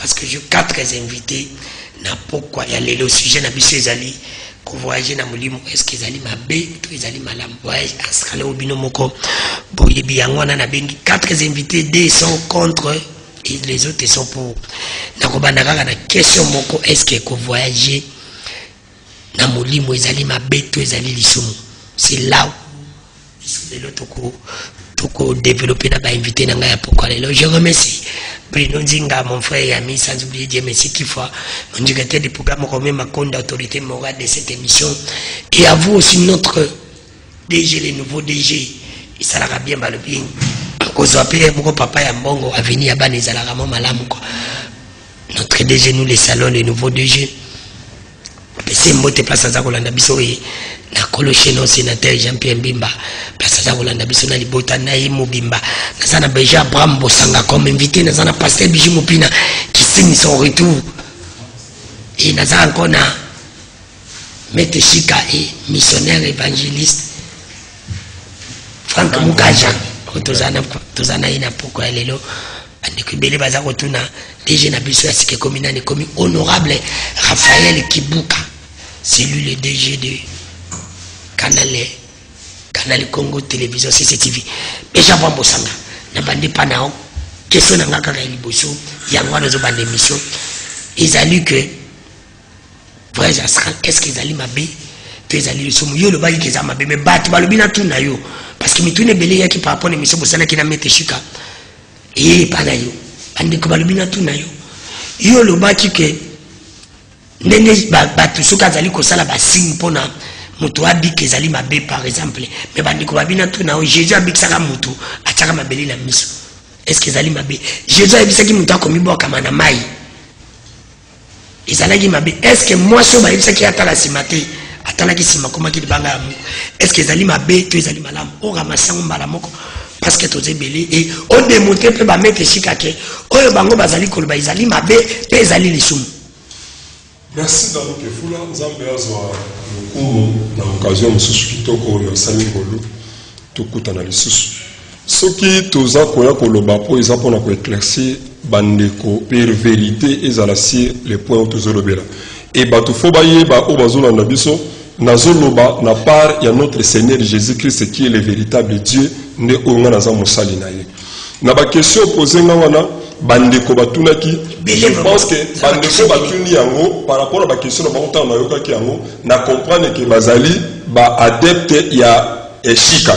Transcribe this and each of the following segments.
parce que j'ai 4 invités na pourquoi il y a le sujet na biso ezali ko voyager na molimo est-ce que ezali mabe to ezali malamu voyage askale obino moko boyebi yango na bengi 4 invités 2 sont contre et les autres sont pour na ko bandaka na question moko est-ce que ko voyager na molimo ezali mabe to ezali lisumu c'est là où l'autre toko développer na ba invité na ngaya pourquoi je remercie Bruno Nzinga, mon frère et ami, sans oublier Dieu merci qu'il faut mon directeur du programme remet ma compte d'autorité morale de cette émission et à vous aussi notre DG, les nouveaux DG il s'alara bien mal bien cause appeler mon papa ya mbongo avenir ya bana ezalaka mo malamu quoi notre DG nous les salons les nouveaux DG c'est mbote place za kolanda biso e na kolocheno sénateur Jean-Pierre Mbimba place za kolanda biso na libota na Imo Bimba na sana beja Abraham Bosanga comme invité na sana pasteur Biju Mopina qui signe son retour et na za encore na Maître Chika et missionnaire évangéliste Franck Mukaja tozana ina pourquoi lelo andiko bele baza kotuna DG na biso ya sike komina ni komi honorable Raphaël Kibuka c'est lui le DG de Canal Congo Télévision CCTV déjà bon bosanga na bande panao question na ngaka ka liboso yango na zo bande émission ezali que vrai Astral est-ce qu'ils allaient mabe to ezali le somo yo le ba ki za mabe mais bat balobi na tuna yo parce que mitune belé yaki par rapport à émission bosana ki na Maître Chika et pas na yo bande ko balobi na tuna yo le ba ki que nene batu soka zali ko sala ba signe pona mutu abiki ezali mabe par exemple mais bandi ko babina tuna o Jésus abikisaka mutu ataka mabeli na miso est-ce que ezali mabe Jésus abisaki mutu akomi boka mana mai ezalaki mabe est-ce que moi so ba ibisaki atala simate atala ki sima koma ki banga amu est-ce que ezali mabe to ezali malamu o ramasango mbala moko parce que toze belé et on démonter pe ba Maître Chika ke oyo bango bazali koloba ezali mabe pe ezali lisumu. Merci d'avoir été fou là. Nous avons besoin de l'occasion de nous kitoko na salingolo tukutana lisusu. Soki toza koya koloba po eza pona ko éclaircir bandeko per vérité ezalasi les points où tozolobela. Et bato fo bayeba o bazona na biso nazoloba na part ya notre Seigneur Jésus-Christ qui est le véritable Dieu ne onga na za mosali na ye. Na ba question posée nga wana bandeko batunaki je pense que bandeko batuni yango par rapport à la question na bango na yoka ki yango na comprendre que bazali ba adepte ya Chika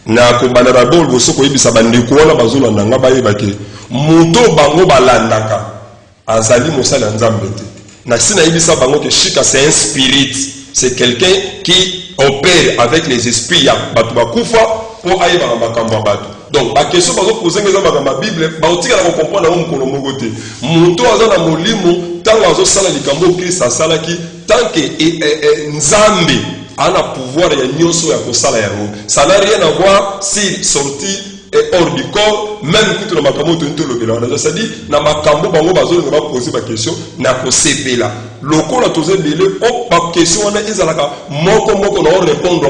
na ko banara bol bosoko yebisa bandeko wana bazona nanga bayeba ke muto bango balandaka azali mosali nzambe te na sina yebisa bango que Chika c'est un spirit c'est quelqu'un qui opère avec les esprits ya batu bakufa pour ayeba makambo batu. Donc, la question que vous posez dans la Bible, vous comprendre tant que Nzambe a un pouvoir ça n'a rien à voir si sorti hors du corps, même quand on a c'est-à-dire na makambo bango bazo na poser la question na ko sepela lokola toze belé o ba question wana ezalaka moko na répondre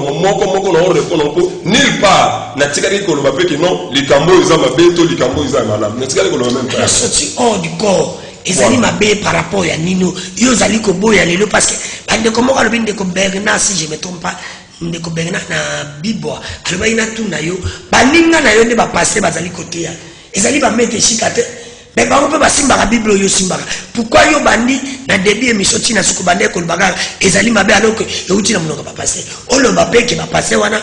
nulle part na tikali ko loba pe que non likambo eza mabeto likambo eza malamu na tikali ko loba même pas sorti hors du corps ezali mabe par rapport ya nino yo zali ko boya lelo parce que bande ko moko lobinde ko Bernard si je me trompe pas ndeko Bernard na Bibwa aloba ina tuna yo baninga na yo ne ba passer bazali côté ya ezali ba Maître Chika te mais bango pe basimbaka Bible yo simbaka pourquoi yo bandi na début émission tina suku bande ko baga ezali mabe alors que euti na monoko ba passer olo ba pe ke ba passer wana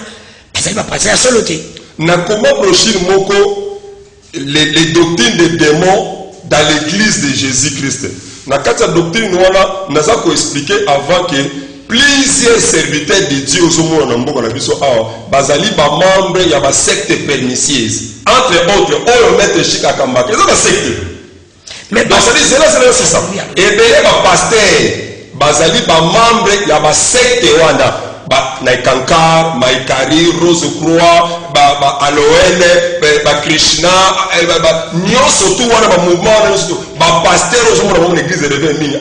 bazali ba passer solo te na comment brochir moko les doctrines des démons dans l'église de Jésus-Christ na kata doctrine wana naza ko expliquer avant que plusieurs serviteurs de Dieu au monde na mboka na biso bazali ba membre ya ba secte pernicieuse entre autres on Maître Chika Kambaka c'est ba secte mais donc c'est ça et bien ba pasteur bazali ba membre ya ba secte wana ba Naikankar Maikari Rose Croix ba Aloel ba Krishna ba nyoso tu wana ba mouvement ba pasteur au monde na église de Bénin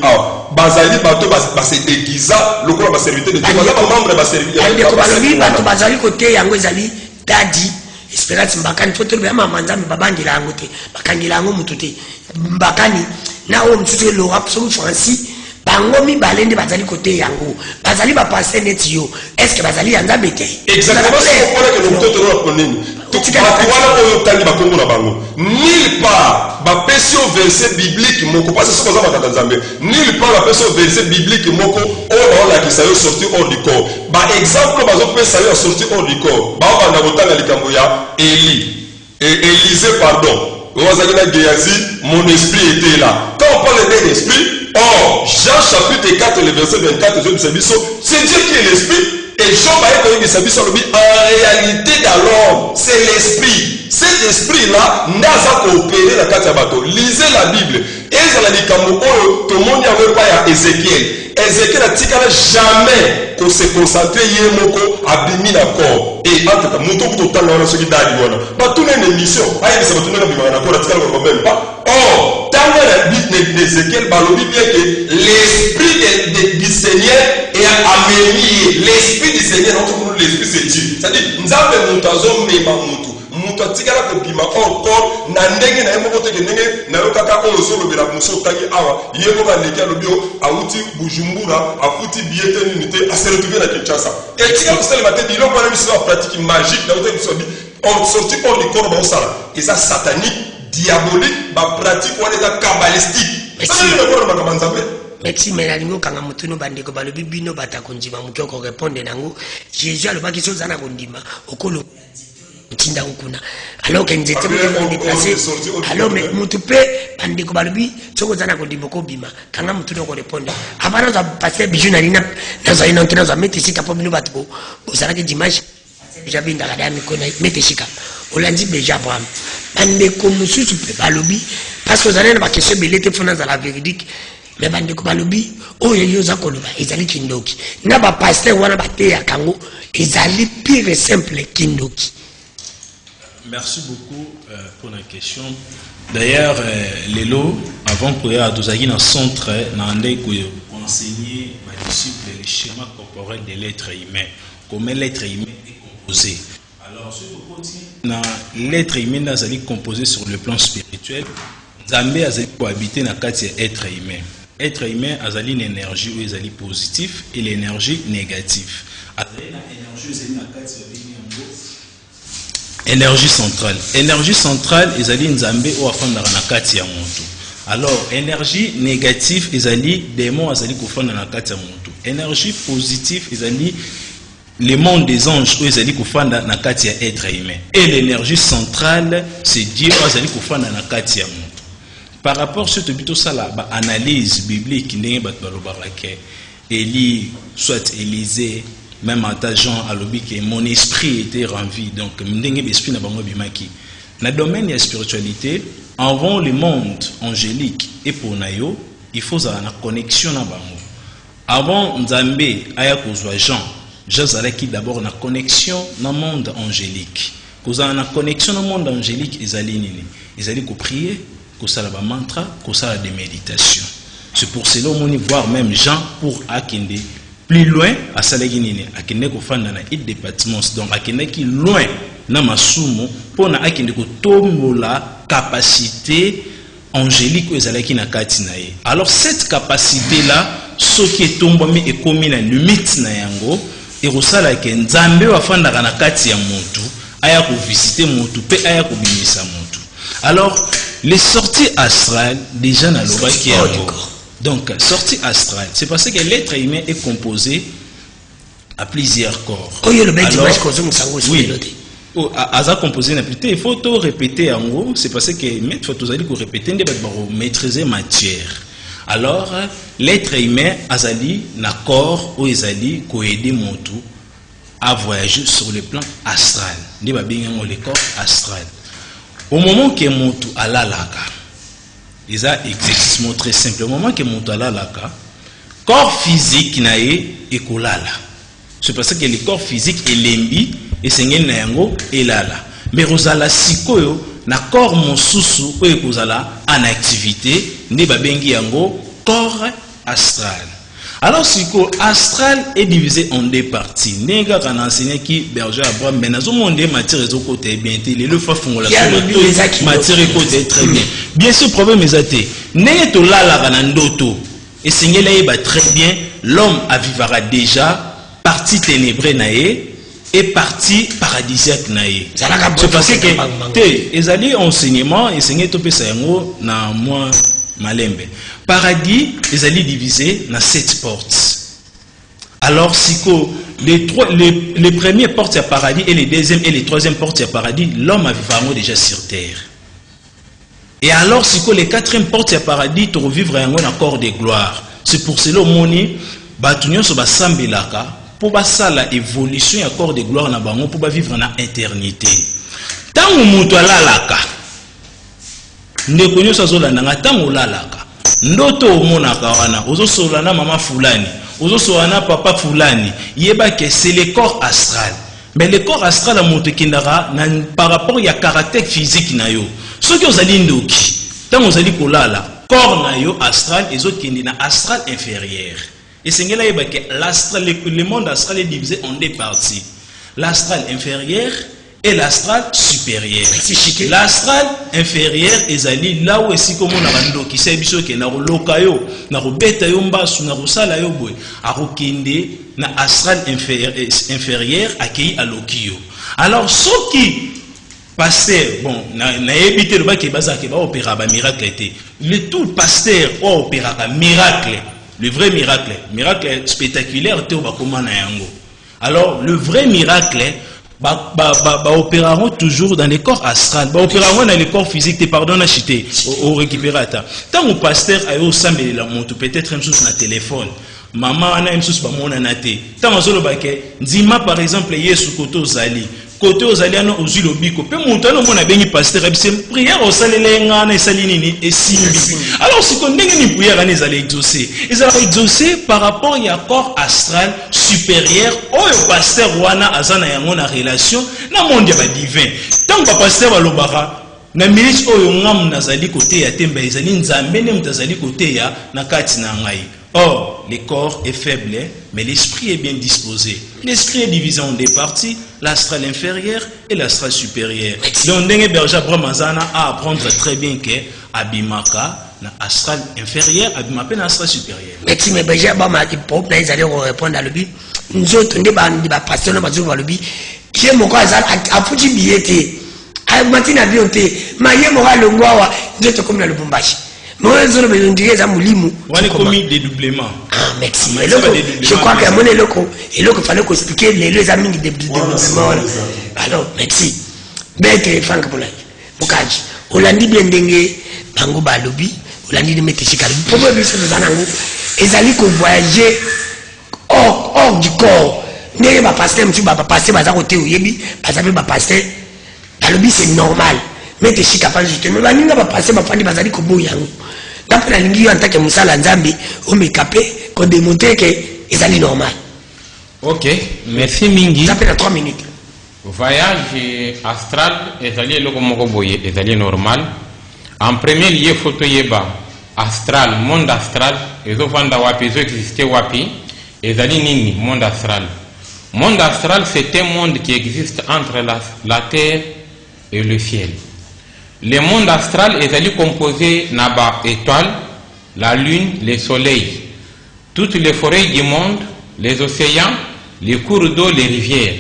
bazali bato se déguisa lokola ba serviteur de Dieu ba membre ba serviteur ko balobi bato bazali côté yango ezali dadi Espérance mbakani foto be mama nzambe babangila yango te bakangila yango mutu te mbakani na o msusu Laurent Psom Francis bango mibale nde bazali côté yango bazali ba passer net yo est-ce que bazali yanza bete exactement c'est pourquoi que nous te nous connaissons tout voilà ko tali ba kongo na bango nulle part ba pesio verset biblique moko parce que ce qu'on a dans Zambie nulle part ba pesio verset biblique moko o la qui ça sorti hors du corps ba exemple bazo pesa yo sorti hors du corps ba ba na botanga likambo ya Élisée pardon mon esprit était là. Quand on parle d'un esprit, Jean chapitre 4, le verset 24, c'est Dieu qui est l'esprit. Et Jean en réalité dans l'homme, c'est l'esprit. Cet esprit-là n'a pas coopéré dans la carte bateau. Lisez la Bible. Et tout le monde n'y pas Ézéchiel. Ézéchiel n'a jamais qu'on se concentrer yemoko abimi na corps et entre muto kuto tanga na soki dadi wana ba tuna une émission ayi ça tuna na bima na corps tika ko même pas tanga la Bible d'Ézéchiel balobi bien que l'esprit du Seigneur est amené l'esprit du Seigneur notre l'esprit c'est Dieu c'est-à-dire nzambe mutazo mema mutu mutu atikala ko bima corps na ndenge na yemoko te ndenge na yokaka ko solo bela muso tangi awa yemo ba leki alobio auti Bujumbura afuti biete unité à se retrouver dans Kinshasa et tika ko sele maté bilo ko na mission pratique magique na ote so bi on sorti hors du corps ba osala et ça satanique diabolique ba pratique wala ta kabbalistique ça ne veut pas comme ça merci mais la lingo kanga mutuno bandeko balobi bino batakonjima mukoko répondre nango Jésus alobaki soza na kondima okolo tinda ukuna alors que nzete mo déplacer alors mais mutu pe bandeko balobi soko zana kondima ko bima kanga mutuno ko répondre abana za passer bijou na lina na za ina nkina za meti sika po bino batbo bozala ke dimanche jabinda kada mikona meti sika olandi beja Abraham bandeko mususu pe balobi parce que zana na question belete fona za la véridique mais bandeko balobi oyo yoza koloba ezali kindoki na ba pasteur wana bateya kango ezali pire simple kindoki. Merci beaucoup pour la question. D'ailleurs, Lelo, avant que y ait un centre, on enseignait aux disciples le schéma corporel de l'être humain. Comment l'être humain est composé. Alors, ce que continue, l'être humain est composé sur le plan spirituel. Zambé a cohabité dans l'être humain. Être humain a une énergie où il est positif et l'énergie négative. Énergie centrale. Énergie centrale, ils allaient nzambe ou afanda na kati ya muntu. Alors, énergie négative, ils allaient démons, ils allaient kufanda na kati ya muntu. Énergie positive, ils allaient le monde des anges, où ils allaient kufanda na kati ya être humain. Et l'énergie centrale, c'est Dieu, ils allaient kufanda na kati ya muntu. Par rapport à ce plutôt ça là, analyse biblique, n'est pas Élie, soit Élisée. Même à Jean à l'objet que mon esprit était en vie, donc l'esprit n'a pas moi bimaki. Dans le domaine de la spiritualité, avant le monde angélique et pour nayo, il faut avoir une connexion na bango. Avant Nzambe aya kozwa Jean zalaki d'abord une connexion dans le monde angélique. Kozala na connexion dans le monde angélique, ezali nini? Ezali ko prier, ko sala ba mantra, ko sala des méditations. C'est pour cela on y voir même Jean pour akende plus loin à Salaginine, à Keneko Fanda na it département, donc à Keneki loin na masumo pour na Akeneko tombo la capacité angélique aux alaki na katinae. Alors cette capacité là, ce qui est tombé et commis na limite na yango, et rosala ke nzambe wa fanda na kati ya muntu, aya ko visiter muntu pe aya ko bimisa muntu. Alors les sorties astrales déjà na loba qui est donc, sortie astrale, c'est parce que l'être humain est composé à plusieurs corps. Oui, à composé il faut tout répéter en gros, c'est parce que mettre faut aller répéter, maîtriser matière. Alors, l'être humain azali na corps ou ezali ko aider montu à voyager sur le plan astral. Ndi ba binga le corps astral. Au moment que montu alalaka, ils ont exercice très simple. Au moment que mon laka, corps physique nae et kolala. C'est parce que le corps physique est lembi et c'est n'yango et lala. Mais rosala sikoyo na corps mon susu ou ekozala en activité ne babengi yango corps astral. Alors, Siko, astral est divisé en deux parties. Nega kan enseigné qui berger Abraham, mais nous avons des matières au côté bien. Il le fait fondre la matière côté très bien. Bien sûr, problème est athée. Nega to la la kanandoto. Et Seigneur là très bien. L'homme vivra déjà partie ténébrée naé et partie paradisiaque naé. C'est parce que les alliés enseignement et Seigneur topé ça na moi malembe. Paradis, les alliés divisés dans 7 portes. Alors, Siko, les premières portes à paradis et les deuxièmes et les troisièmes portes à paradis, l'homme vivra déjà sur terre. Et alors, Siko, les quatrièmes portes à paradis, tu revivras un accord de gloire. C'est pour cela, moni, batunyo so basambelaka pour basala évolution et accord de gloire na bango pour vivre na éternité. Tango mutu alalaka. Ndekonyo sazolanda nga tango lalaka. Ndoto omonaka wana ozosolana mama fulani, ozosolana papa fulani, yeba que c'est le corps astral. Mais le corps astral a monté kindara par rapport à caractère physique na yo. Ce que ozali ndoki, tango ozali kolala, corps na yo astral et autres qui na astral inférieur. Et c'est que l'astral, le monde astral est divisé en deux parties. L'astral inférieur et l'astral supérieur. L'astral inférieur est là où est-ce qu'on a qui sait bien que na lokayo, na robeta yo mbasu, na rosala yo boy, a rokinde na astral inférieur accueilli à lokio. Alors ce qui pasteur, bon, na évité le bas qui basa qui va opérer ba miracle était. Le tout pasteur ou opérer ba miracle. Le vrai miracle spectaculaire, alors le vrai miracle, opéreront toujours dans les corps astrales, opéreront dans les corps physiques, pardon, acheté au récupérateur. Tant mon pasteur a eu samedi la montre, peut-être une chose na téléphone, maman a une chose pas mon anaté. Tant mon zolo baké, Zima par exemple, Yesu koto zali. Côté aux aliens aux îles Biko, peu montant le monde a béni pasteur, c'est prière au salélenga et salinini et simbi. Alors si on n'est ni prière, ils allaient exaucer. Ils allaient exaucer par rapport à corps astral supérieur au pasteur Wana Azana Yamona relation, na monde divin. Tant que pasteur va l'obara, na milice oyo ngam nazali côté ya temba ezali nzambe mtazali côté ya na kati na ngai. Or, le corps est faible, mais l'esprit est bien disposé. L'esprit est divisé en deux parties, l'astral inférieur et l'astral supérieur. Donc, Dengue Berger Bramazana a apprendre très bien que Abimaka, l'astral inférieur, Abimaka, l'astral supérieur. Merci, mais Berger Bramazana, ils allaient répondre à l'objet. Nous autres, nous avons passion, nous avons l'objet. Qui est mon corps, a foutu billet, a matin à bioté, ma yé mora le ngoa, nous autres comme dans le Bumbashi. Moi, on est commis dédoublement. Ah, merci. Je crois que mon éloquent, et là, il fallait expliquer les amis de dédoublement. Alors, merci. Bien que Franck Poulay, Mokaji, Olandi bien dengue, Bango Balobi, Olandi de Meteshikari. Pourquoi vous savez que les amis qui voyager hors du corps, ne va passer, monsieur, va passer, va côté où yebi, va passer. Balobi, c'est normal. Mais tu es capable justement, mais tu vas passer ma famille bazali kobo yango. D'après la ligne en tant que musala nzambi, on me capé qu'on démontrer que c'est normal. Ok, merci Mingi. Ça fait 3 minutes. Voyage astral est allé le komoko boye est allé normal. En premier lieu photo yeba astral, monde astral, et zo vanda wapi zo existait wapi, est allé nini monde astral. Monde astral c'est un monde qui existe entre la terre et le ciel. Le monde astral est composé d'aba étoiles, la lune, le soleil, toutes les forêts du monde, les océans, les cours d'eau, les rivières.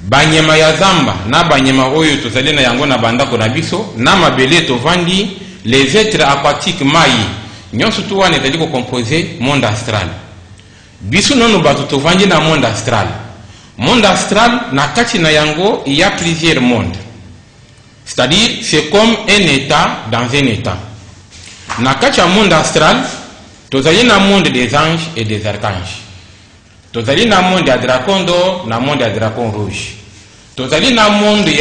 Banyema ya zamba, na banyema oyo tozali na yango na bandako na biso, na mabele tovandi, les êtres aquatiques mai, nyonso tu wana ezali composé monde astral. Biso nono bato tovandi na monde astral. Monde astral na kati na yango il y a plusieurs mondes. C'est-à-dire, c'est comme un état dans un état. Dans le monde astral, tu as un monde des anges et des archanges. Tu as un monde de dracon d'or, un monde de dracon rouge. Tu as un monde de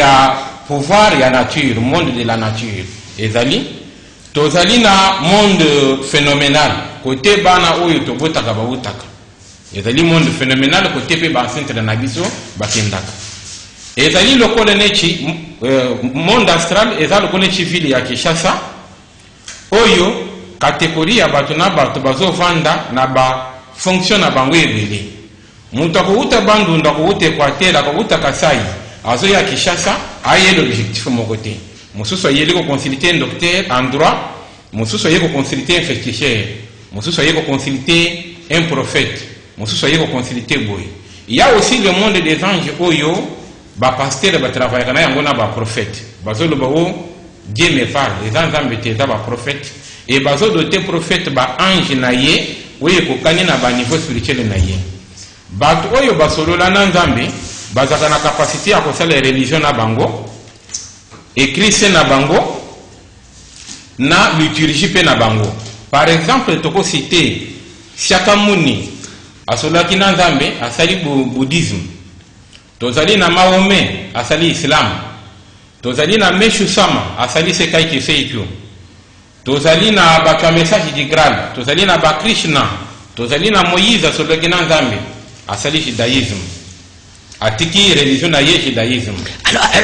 pouvoir et nature, monde de la nature. Et tu as un monde phénoménal. Côté bana oyo to botaka ba utaka. Et tu monde phénoménal côté pe ba centre na biso ba kindaka. Et zali lokole nechi monde astral et zali lokole nechi ville ya Kinshasa oyo catégorie ya bato na bato bazo vanda na ba fonction na bango ebele. Mutu akouta Bandundu, akouta Équateur, akouta Kasai, azoya Kinshasa, aye l'objectif mon côté. Mosusu ayeli ko consulter un docteur en droit, mosusu ayeli ko consulter un féticheur, mosusu ayeli ko consulter un prophète, mosusu ayeli ko consulter boy. Il y a aussi le monde des anges oyo, ba pasteur ba travailler kana yango na ba prophète. Bazolo ba o Dieu me parle, les anges ambete ba prophète et bazo doté prophète ba ange na ye, oyo ko kani na ba niveau spirituel na ye. Ba oyo basolo la na nzambe, bazaka na capacité à kosala religion na bango. Écrit na bango na liturgie pe na bango. Par exemple, toko cité Shakyamuni asolaki na nzambe asali bouddhisme. Tozali na Mahomet asali islam. Tozali na Meshu Sama asali Sekai Kiseikyo. Tozali na ba message du Graal. Tozali na ba Krishna. Tozali na Moïse asolaki na nzambe asali judaïsme. Atiki religion na ye judaïsme.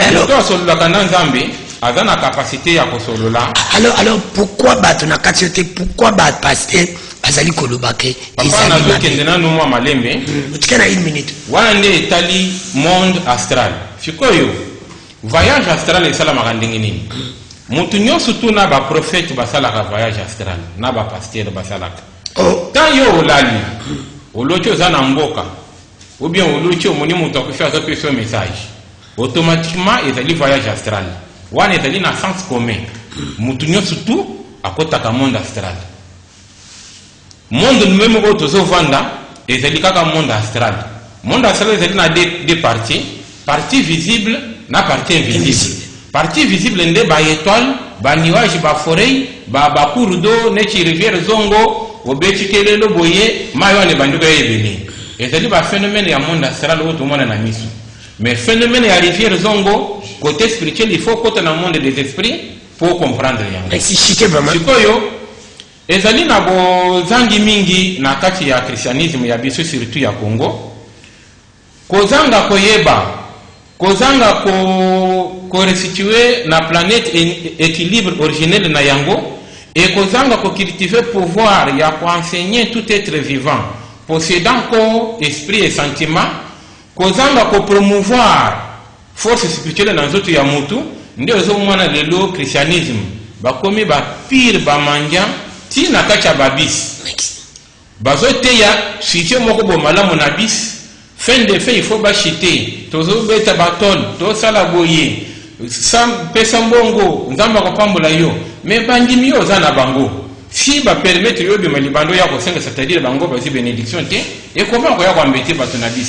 Alors solo kana nzambe azana capacité à kosolola. Alors pourquoi battre na katiote, pourquoi battre pasteur azali kolobake ezali na dokendena no mwa malembe. Tukena 1 minute. Wana nde etali monde astral. Fikoyo voyage astral esala makandingi nini? Mutu nyonso tuna ba prophète basala ka voyage astral na ba pasteur basalaka. Quand yo olali olocho zana mboka ou bien au locho moni mutu akufia zo peso message automatiquement ezali voyage astral wana ezali na sens commun mutu nyonso tu akotaka monde astral monde même ko tozo vanda ezali kaka monde astral ezali na deux parties visible na partie invisible. Partie visible nde ba étoile ba nuage ba forêt ba cours d'eau ne ci rivière zongo obechikelelo boye mayo ne banduka ebele. Ezali ba phénomène ya monde astral oto mona na misu. Mais phénomène ya rivière zongo côté spirituel il faut côté na monde des esprits pour comprendre yango. Mais si chité vraiment. Sikoyo ezali na bo zangi mingi na kati ya christianisme ya biso surtout ya Congo. Kozanga koyeba kozanga ko restituer na planète équilibre originel na yango et kozanga ko cultiver pouvoir ya ko enseigner tout être vivant possédant corps, esprit et sentiment, kozanga ko promouvoir force spirituelle dans zoto ya mutu, ndio zo mwana lelo christianisme, bakomi ba pire ba manja ti na kacha babis. Bazo teya sitio moko bo malamu na bis. Fin de fait il faut ba chiter, tozo beta batol, to sala boye. Sam pesa mbongo, nzamba ko pambola yo, mais bandimi yo za na bango. Si ba permettre yo bi malibando ya ko senga c'est-à-dire bango ba si bénédiction te et comment ko ya ko ambeti bato na bis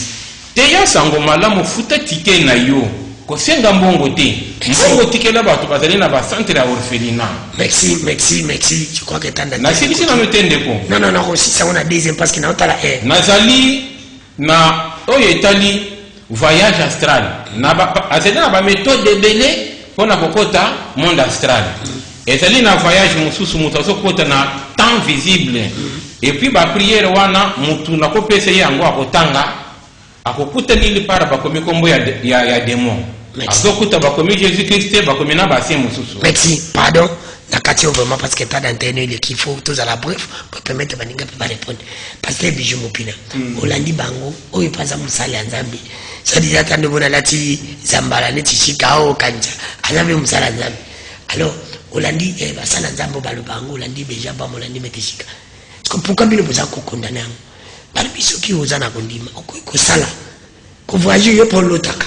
te ya sango malamu futa tike na yo ko senga mbongo te mbongo tike na bato bazali na ba centre ya orphelinat. Merci je crois que tanda na sisi na notende ko non aussi ça on a deuxième parce que na otala nazali na oyo etali voyage astral na ba azali na ba méthode de belé pona kokota monde astral. Ezali na voyage mususu mutu azokota na temps visible et puis ba prière wana mutu na kopesa yango akotanga akokuta nili para bakomi kombo ya démon azokuta bakomi Jésus Christ bakomi na basi mususu. Merci pardon na katio vraiment parce que pas d'internet qu'il faut tous à la bref pour permettre baninga pas répondre parce que bijou mopina olandi bango oyo paza musali nzambi ça dit attendre bona lati zambala neti shikao kanja azambe musala nzambi alors olandi basala nzambo balobango olandi beja ba molandi meteshika pourquoi bino boza ko condamner bali biso ki oza na kondima ko sala ko voyager yo pour lotaka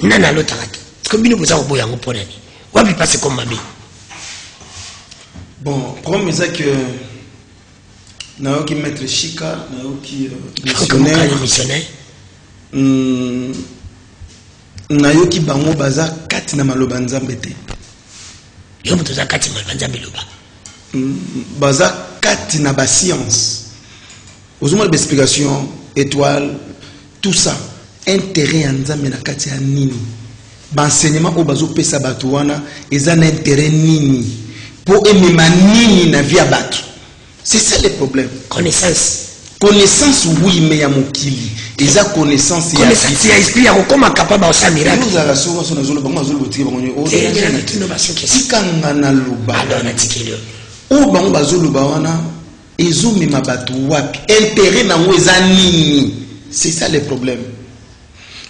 nana lotaka parce que bino boza ko boya ngo pour nani wapi passer comme mabe. Bon, problème c'est que naoki maître Chika naoki missionnaire nayoki bango baza kati na maloba nzambe te. Yo mutu za kati maloba nzambe loba baza kati na ba science ozuma l'explication étoile tout ça intérêt ya nzambe na kati ya nini ba enseignement o bazo pesa batu wana eza na intérêt nini pour emema nini na via batu. C'est ça le problème. Connaissance oui mais ya mokili eza connaissance ya esprit ya kokoma capable au sa miracle. Nous ala so so na zolo bango zolo botiki bango o tikanga na loba alors na tikeli o bango bazolo ba wana ezomema bato wapi intérêt nango eza nini. C'est ça le problème.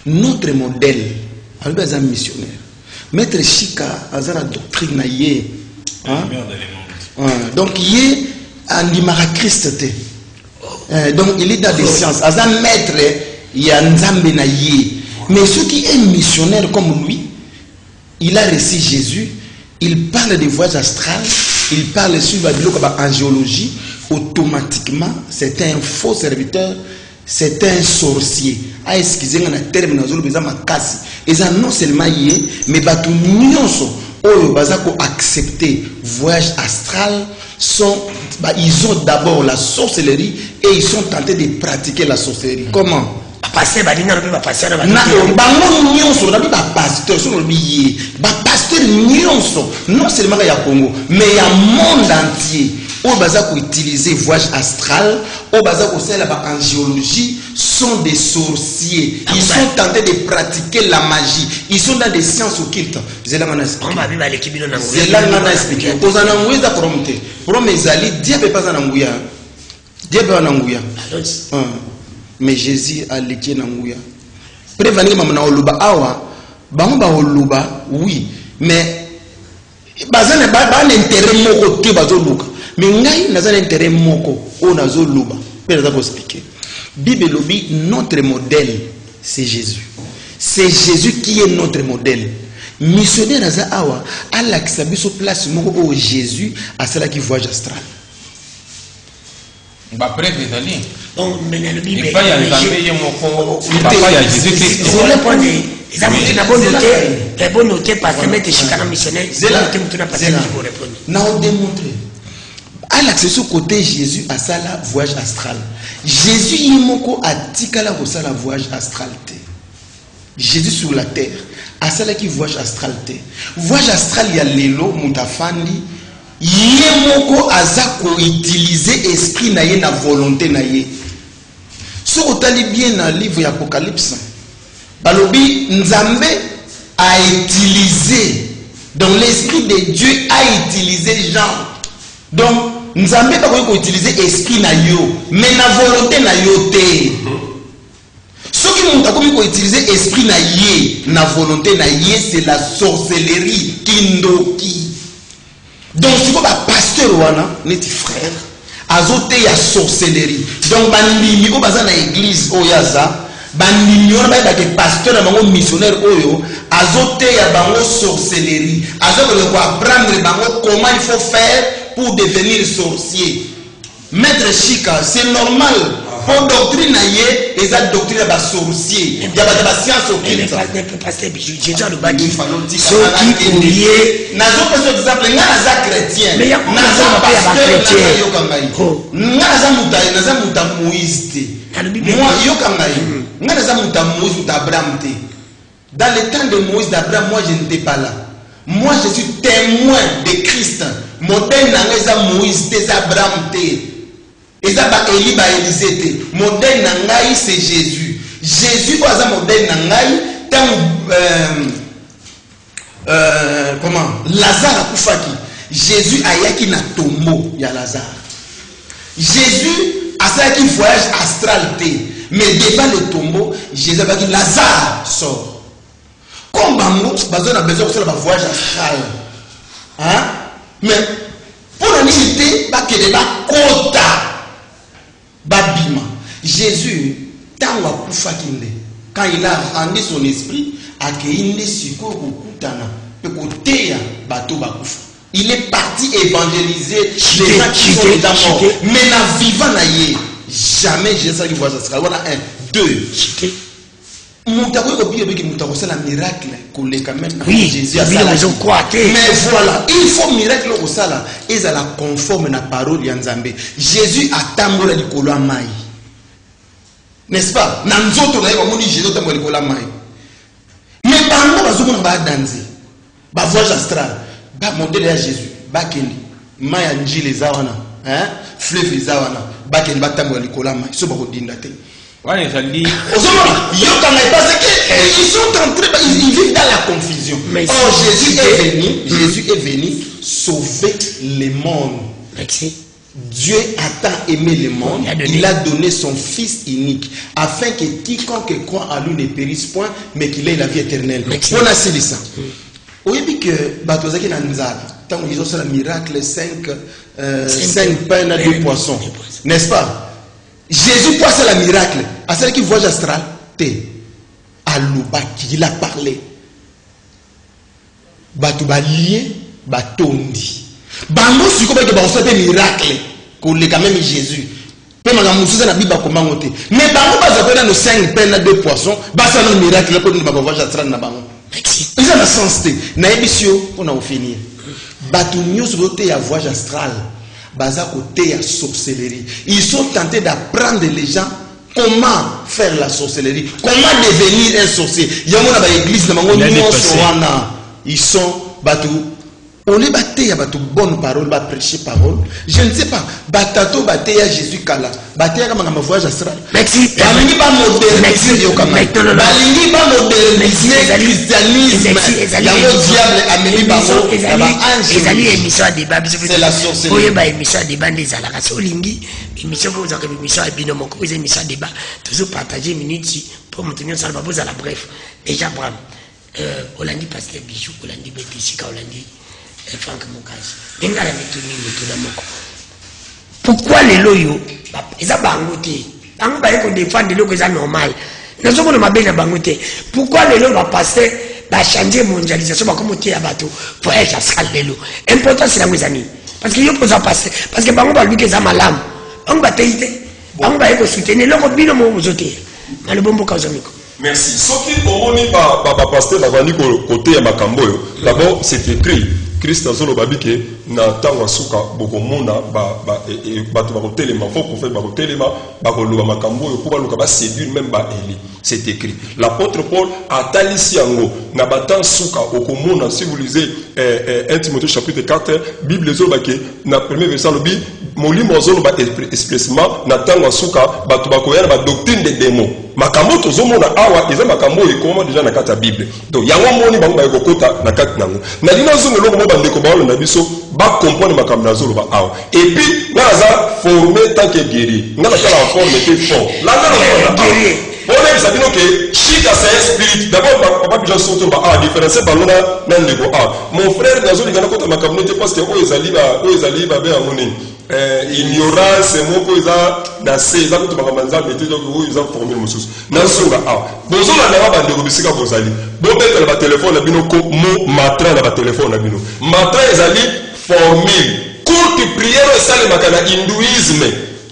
Notre modèle alobi aza missionnaire, maître Chika aza na doctrine na ye, donc ye andimaka Christ te, donc il est dans des sciences, aza maître ya nzambe na ye. Mais ceux qui est missionnaire comme lui, il a reçu Jésus, il parle des voyages astrales, il parle sur la angiologie, automatiquement c'est un faux serviteur, c'est un sorcier. Ah, excusez-moi, le terme non seulement yé, mais batou nyonso oyo bazako accepter voyage astral sont, ils ont d'abord la sorcellerie et ils sont tentés de pratiquer la sorcellerie. Comment? Pasteur balinga no ba pasteur ba bango nyonso na ba pasteur so no biye ba pasteur nyonso non seulement ya Congo mais ya monde entier au baza ko utiliser voyage astral au baza ko sala ba angiologie sont des sorciers. Ils sont tentés de pratiquer la magie. Ils sont dans des sciences occultes. Zela ngana expliquer. On va vivre avec kibino na nguya. Zela ngana expliquer. Kozana nguya za koromte. Pour mes alliés diable pas na nguya. Diable na nguya. Mais Jésus a l'été n'angouya. Prévenir maman na oluba awa, bango ba oluba oui, mais bazana ba intérêt moko te bazo luka. Mais ngai nazana intérêt moko o nazo luba. Père za ko expliquer. Bible lobi notre modèle c'est Jésus. C'est Jésus qui est notre modèle. Missionnaire naza awa a l'accepter sur place moko o Jésus a cela qui voyage astral. Ba preuve ezali. Bon, mais le Bible. Il y a Jésus Christ. Sur le point de ils ont la bonne noté, la bonne noté parce que mettre chicana missionnaire, c'est là que tu n'as pas de pour répondre. N'a démontré. À l'accès sur côté Jésus à ça la voyage astral. Jésus yimoko a tikala ko ça la voyage astral. Jésus sur la terre à ça la qui voyage astral. Voyage astral il y a lelo mutafandi. Yemoko azako utiliser esprit na ye na volonté na ye. Si vous allez bien dans le livre d'Apocalypse, Balobi Nzambe a utilisé, donc l'esprit de Dieu a utilisé les gens. Donc Nzambe a utilisé l'esprit na yo, mais la volonté na yo te. Ce qui monte à utiliser l'esprit na ye, na volonté na ye, c'est la sorcellerie, kindoki. Donc si vous êtes pasteur wana, neti frère, azote ya sorcellerie. Donc bandimi o baza na église oyaza, bandimi on ba ke pasteur na bango missionnaire oyo, azote ya bango sorcellerie. Azote ko apprendre bango comment il faut faire pour devenir sorcier. Maître Chika, c'est normal. Pour doctrine naie, les autres doctrines ba sorcier. Il y a ba science occulte. Pasteur Jésus le baki. Ceux qui oublié, nazo pas exemple nga naza chrétien. Mais naza pasteur chrétien. Naza muta Moïse. Moi yokangai. Nga naza muta Moïse d'Abraham. Dans le temps de Moïse d'Abraham, moi je n'étais pas là. Moi je suis témoin de Christ. Modèle nanga Moïse des Abraham. Ezaba Eli ba Élisée. Modèle nangai c'est Jésus. Jésus oza modèle nangai tant comment Lazare a kufaki. Jésus ayaki na tombeau ya Lazare. Jésus a ça qui voyage astral té. Mais devant le tombeau, Jésus a dit Lazare sort. Comme bango bazo na besoin de faire un voyage astral. Hein? Mais pour l'unité, ba kede ba kota. Babima. Jésus, quand il a rendu son esprit, il est parti évangéliser les gens qui sont déjà morts. Mais la vivant, jamais Jésus ne voit ça. Voilà un, deux. Oui, mais voilà, il faut miracle au sala et ça la conforme à la parole de Nzambe. Jésus a tambola di kolo mai. N'est-ce pas? Nanzoto na yeba moni Jésus tambola di kolo mai. Mais bango bazomona ba danser. Ba voyage astral, ba modèle ya Jésus, ba kendi. Mai ya njile zawana, hein? Fleuve zawana, ba kendi ba tambola di kolo mai. So ba ko dinda te. Ouais, ça dit. Ils sont entrés, ils vivent dans la confusion. Jésus est venu sauver le monde. Merci. Dieu a tant aimé le monde, il a donné son Fils unique, afin que quiconque croit en lui ne périsse point, mais qu'il ait la vie éternelle. On a saisi ça. Oui, puis que Batozaki Nanzala, tant qu'ils ont fait le miracle, 5 pains et 2 poissons, n'est-ce pas? Jésus passe le miracle, à celle qui voyage astral, à Loubaki, il a parlé. Batouba lié, batondi. Bango si comme que bango fait miracle qu'on les quand même Jésus. Peu manga musuza na biba ko mango te. Mais bango ba za nos 5 pains et 2 poissons, ba ça le miracle pour nous ba voyage astral na bango. Ils ont la sens te. Na ebisio on a finir. Batu nyos voté ya voyage astral. Baza côté ya sorcellerie. Ils sont tentés d'apprendre les gens comment faire la sorcellerie, comment devenir un sorcier. Yamona ba église na bango nyos wana. Ils sont batu. On les battait à bateau bonne parole, va prêcher parole. Je ne sais pas. Batato battait à Jésus Kala. Battait à ma voyage astral. Merci. Balingi ba moderniser yo kama. Balingi ba moderniser christianisme. Yango diable ameli bango. Ezali émission à débat. C'est la sorcellerie. Oye ba émission à débat des alaka solingi. Émission que vous avez émission à bino moko, vous émission à débat. Toujours partager minutes pour maintenir ça va vous à la bref. Déjà Bram. Olandi pasteur Bijou, Olandi Betisika, Olandi Franck Mokazi. Ngala metuni metuna moko. Pourquoi les loyo ils a bangoté. Bango ba yeko défendre les loyo normal. Nous sommes dans ma belle bangoté. Pourquoi les loyo va passer va changer mondialisation va comme à bateau pour être à les loyo. Important c'est la mezani. Parce que yo pose à passer parce que bango ba lui que ça malam. Bango ba teité. Bango ba yeko soutenir le bino mo ozoté. Malobombo kazomiko. Merci. Ce qui omoni ba pasteur bavandi côté ya makambo yo. D'abord c'est écrit Christ azolo babike na tangwa suka bokomona bato bakotelema faut qu'on fait bakotelema bakoloba makambo yo pour baluka ba séduire même ba Eli. C'est écrit. L'apôtre Paul a talisi yango na batan suka okomona si vous lisez 1 Timothée chapitre 4 Bible zo bake na premier verset lobi molimo azolo ba expressement na tangwa suka bato bakoya na ba doctrine des démons. Makambo tozomona awa eza makambo ekoma déjà na kata Bible. Donc yango moni bango ba ekokota na kata nango. Na lino zungu loko mo bandeko ba na biso ba comprendre makambo na zolo ba awa. Et puis na za formé tant que guéri. Na la forme était fort. Là na guéri. On est sabino que chita c'est spirit. D'abord papa déjà surtout ba a différencier ba lona na ndeko a. Mon frère na zolo ngana kota makambo te parce que o ezali ba be amoni. Ignorance moko eza na seza ko tubakambanza métier donc ils ont formé mususu na songa a bozo na ba bandeko bisika bozali bo betela ba téléphone na bino ko mo matra na ba téléphone na bino matra ezali formule courte prière esale makana hindouisme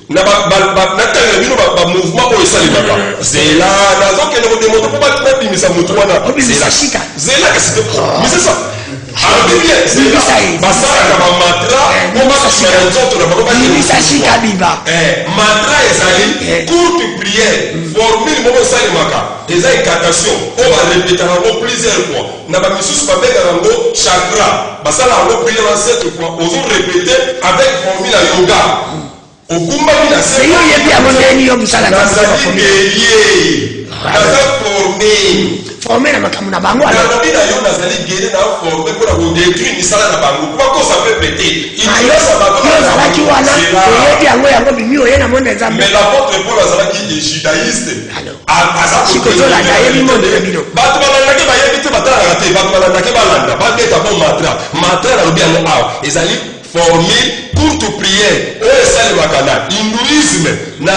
na na tanga bino ba mouvement o esale makana zela na zo kene ko demoto ko ba bimisa mutu wana zela que c'est mais c'est ça. Alors bien, c'est ça ka ba matra mo ba ka nzoto na ba matra ezali courte prière formule mo sali maka eza incantation on va répéter encore plusieurs fois na ba misusu ba benga ngo chakra basala ngo prière en 7 fois ozo répéter avec formule ya yoga okumba bina c'est yo yebi aboneni yo musala na formé na makambo na bango alors na bina yo nazali guéri na formé pour la détruire misala na bango quoi que ça peut péter il y a ça ba la ki wana yebi yango bimi oye na monde nzambe mais l'apôtre Paul azala ki judaïste alors azala na yebi monde na bino bato balanda ke bayebi te batala te bato balanda ke balanda ba beta bon matra na lobi yango awa ezali formé courte prière o esali wakana hindouisme na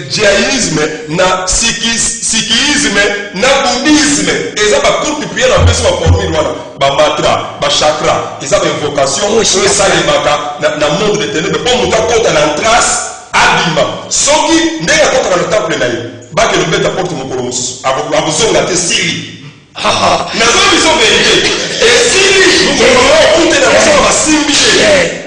jaïnisme na sikhisme na bouddhisme eza ba courte prière na peso ba formule wana ba matra ba chakra eza ba invocation o esali baka na monde de ténèbres pour muta kota na trace abima soki ndenge kota na temple na ye ba ke le beta porte mon polomosus abuzonga te sili na zo biso vérité et si nous pouvons écouter dans la simbi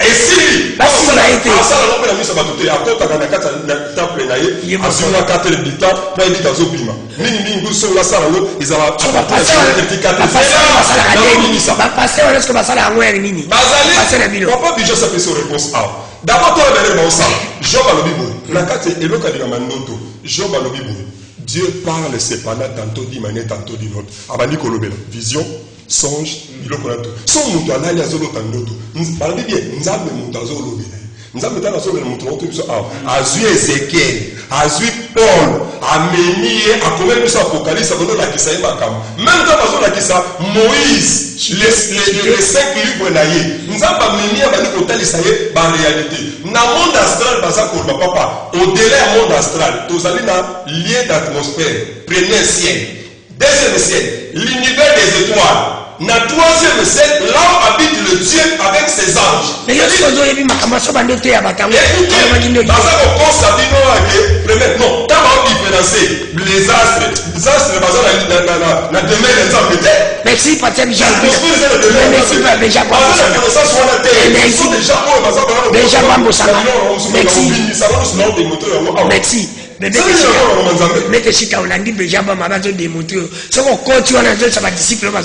et si basi na été ça la na miso batuté akota kana kata na temple na ye asuna kata le bita na bita zo bima nini nguso la sala lo izala passer on est-ce que basala ngwe nini passer na bino papa bija sa peso réponse a d'abord toi le ba osala Job a lobi boy na kata eloka dina mandoto Job a lobi boy Dieu parle cependant tantôt d'une manière, tantôt d'une autre. Abani kolobela. Vision, songe biloko na to so mutu alali azolota ndoto balobi bien nzambe mutu azolobela nzambe tana azolobela mutu na oto biso awa azwi Ezekiel azwi Paul ameni ye akomeli biso apokalipse akozolakisa ye makambo même ntango azolakisa Moïse les 5 livres na ye nzambe ameni ye bandi kotalisa ye baréalité na monde astral baza koloba papa au-delà ya monde astral tozali na lien d'atmosphère premier ciel deuxième ciel l'univers des étoiles. Na troisième ciel, là où habite le Dieu avec ses anges. Mais il y a des choses qui sont pas notées à Batam. Non, t'as pas différencié les astres. Les astres, na demain les hommes peut-être. Merci, Patia Bijab. Merci, Bijab. Merci. Mais que si tu as dit que j'ai pas démontré, ce qu'on continue à faire, ça va disciple, ça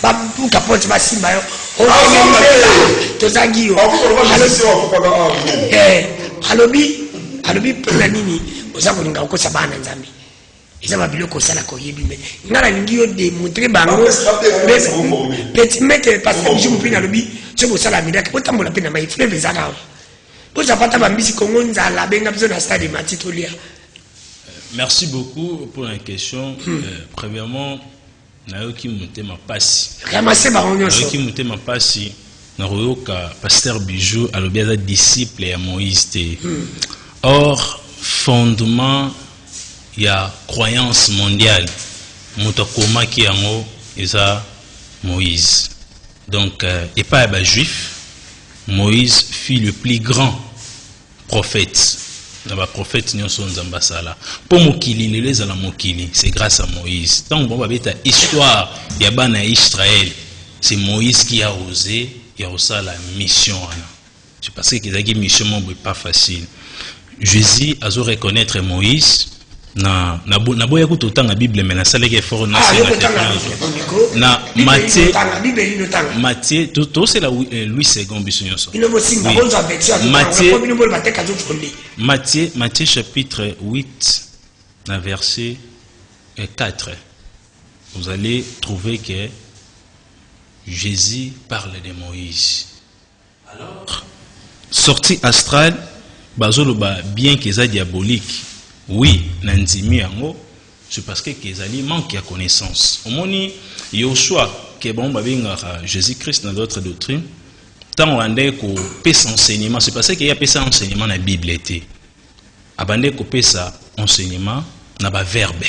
va pour capote, ça va simba. Alobi pour la nini, aux amoureux encore ça va en Zambie. Ils ont vu que ça la coyer lui-même. Il n'a rien démontré, petit mec, parce que je me prie à l'obi, c'est pour ça la miracle, autant pour la peine à ma frère, les arabes. Pour ça, pas ta bambisi, comment on a la benga besoin d'un stade de matitolia. Merci beaucoup pour la question. Premièrement, nayoki mutema pasi. Ramasser baron nyonso. Nayoki mutema pasi. Naroyoka pasteur Bijou alobiaza disciple ya Moïse te. Or fondement ya croyance mondiale mutakoma ki yango eza Moïse. Donc et pas ba juif, Moïse fut le plus grand prophète. Dans la prophète nyonso nzamba sala pour mokili leleza la mokili c'est grâce à Moïse. Tant bon ba beta histoire ya bana Israël, c'est Moïse qui a osé la mission. C'est parce que la mission n'est pas facile. Jésus a dû reconnaître Moïse. Na boya ko totanga Bible mais na sala ke fort na na Matthieu tout c'est la Louis II bisonyoso. Matthieu chapitre 8 na verset 4. Vous allez trouver que Jésus parle de Moïse. Alors sortie astrale bazoloba bien que ça diabolique. Oui, nandimi yango, c'est parce que Kezali manque de connaissance. Au moni Yoshua que bon babinga Jésus-Christ dans d'autres doctrines, tant on ande ko pesa enseignement, c'est parce qu'il y a pesa enseignement na Bible était. Abande ko pesa enseignement na ba verbe.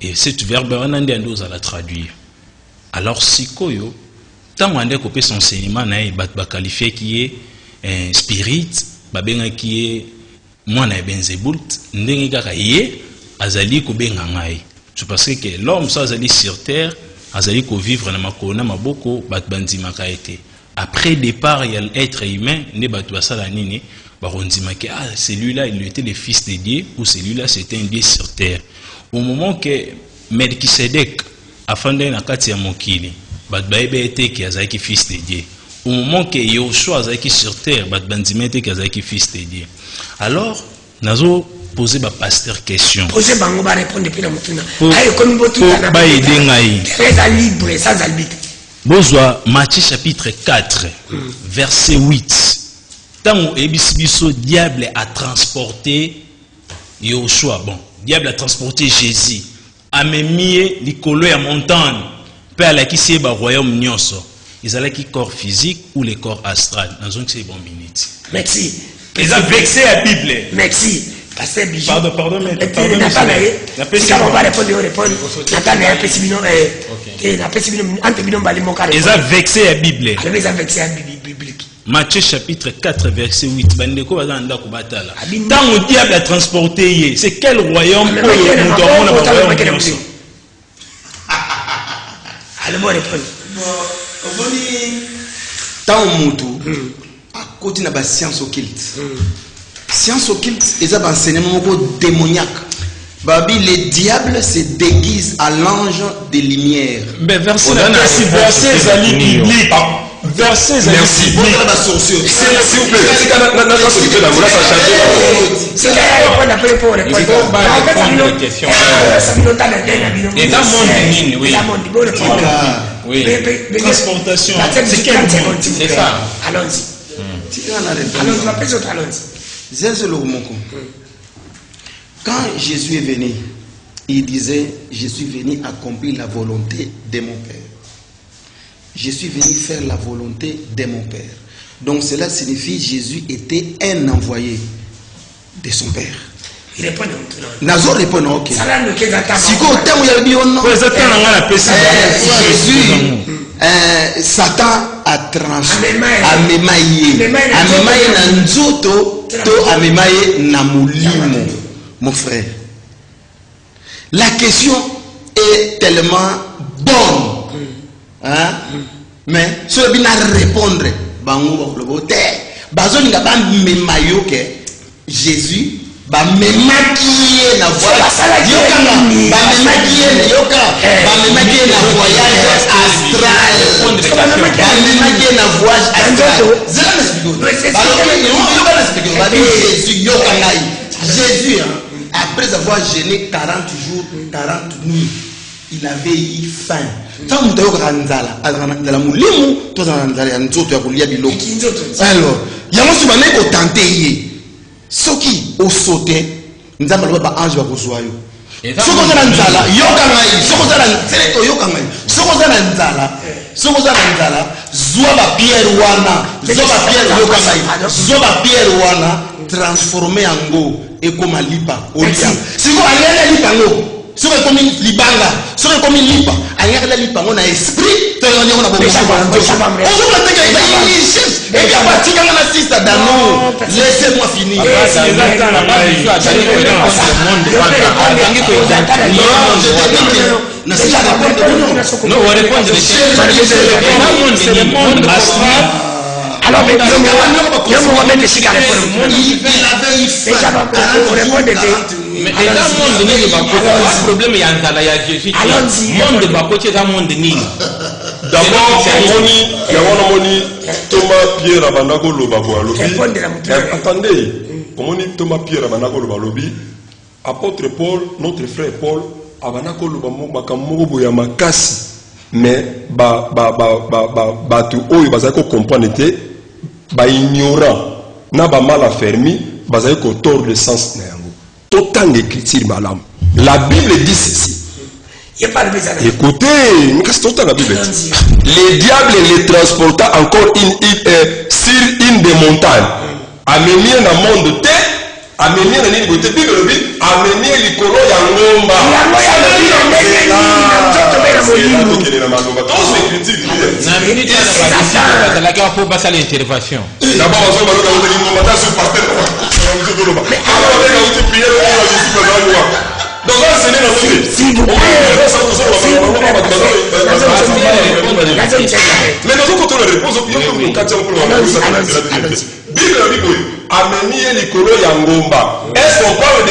Et cet verbe on ande ando à la traduire. Alors sikoyo tant on ande ko pesa enseignement na ba qualifié qui est spirit, babenga qui est mwana benzebult ndenge kaka ye azali ko benga ngai. C'est parce que l'homme ça azali sur terre azali ko vivre na makona maboko bat bandima ka été. Après départ il y a l'être humain ne batu basala nini ba rondima que ah celui-là il était le fils de Dieu ou celui-là c'était un Dieu sur terre. Au moment que Melchisedec afanda na kati ya mokili bat baebe était qui azali fils de Dieu. Au moment que Yoshua azali sur terre bat bandima était qui azali fils de Dieu. Alors, nazo poser ba pasteur question. Poser bango ba répondre depuis la mutuna. Ayo komi botu na ba aider ngai. Très libre sans arbitre. Bozwa Matthieu chapitre 4 verset 8. Tant ebisibiso diable a transporté Yoshua. Bon, diable a transporté Jésus. Amemie likolo ya montagne. Pe alakisi ba royaume nyonso. Ils allaient qui corps physique ou les corps astral. Dans une c'est bon minute. Merci. Ils ont vexé la Bible. Merci. Pasteur Bijou. Pardon, mais pardon. Si on va répondre. Ils ont vexé la Bible. Ils ont vexé la Bible. Matthieu chapitre 4 verset 8. Bandeko bazanda ko batala. Tant le diable a transporté, c'est quel royaume pour nous dormons dans le royaume. Allez moi répondre. Tant mutu à côté na ba science occulte. Science occulte est un enseignement démoniaque. Babi le diable se déguise à l'ange des lumières. Mais verset biblique. verset Merci. Bon, la sorcière. s'il vous plaît, C'est là qu'on appelle pour répondre. Et dans le monde, oui. Oui. Transportation. C'est quel monde? C'est ça. Allons-y. Allons-y, ma personne, allons-y. Quand Jésus est venu, il disait, je suis venu accomplir la volonté de mon Père. Je suis venu faire la volonté de mon Père. Donc cela signifie Jésus était un envoyé de son Père. Il répond Nazo répond ok. Si Jésus, Satan a transformé Amemaye na nzoto to Amemaye na mulimo. Mon frère, la question est tellement bonne, hein? Mais si on a répondre, Jésus va me maquiller la voyage astral. Jésus, après avoir gêné 40 jours, 40 nuits, il avait eu faim. Alors, il y a un tenté. Ce qui au sauté, nous avons le ange va vous voir. Ce qu'on a nzala, transformé en go et comme un lipa. Si vous allez lipa, si vous comme une libanga, si vous comme une lipa, allez lipa, on a esprit, on a laissez-moi finir. Alors, il avait mais dans le monde, le problème est en Jésus. Le monde est dans le monde. D'abord, Thomas Pierre Abanako Lobabo Alobi. Attendez, Thomas Pierre Abanako Lobalobi, apôtre Paul, notre frère Paul, Abanako Lobamo Bakamobo Yamakasi, mais Batu Oyo Bazako comprendre te, ignorant, n'a pas mal affermi, Bazako tord le sens Néango. Total d'écriture, madame. La Bible dit ceci. Écoutez, la Bible dit. Le diable les transporta encore sur une des montagnes. Amené dans le monde de terre, amené dans l'île de terre, amené les colons Yangomba. Mais dans notre réponse, amener les colons Yangomba. Est-ce qu'on parle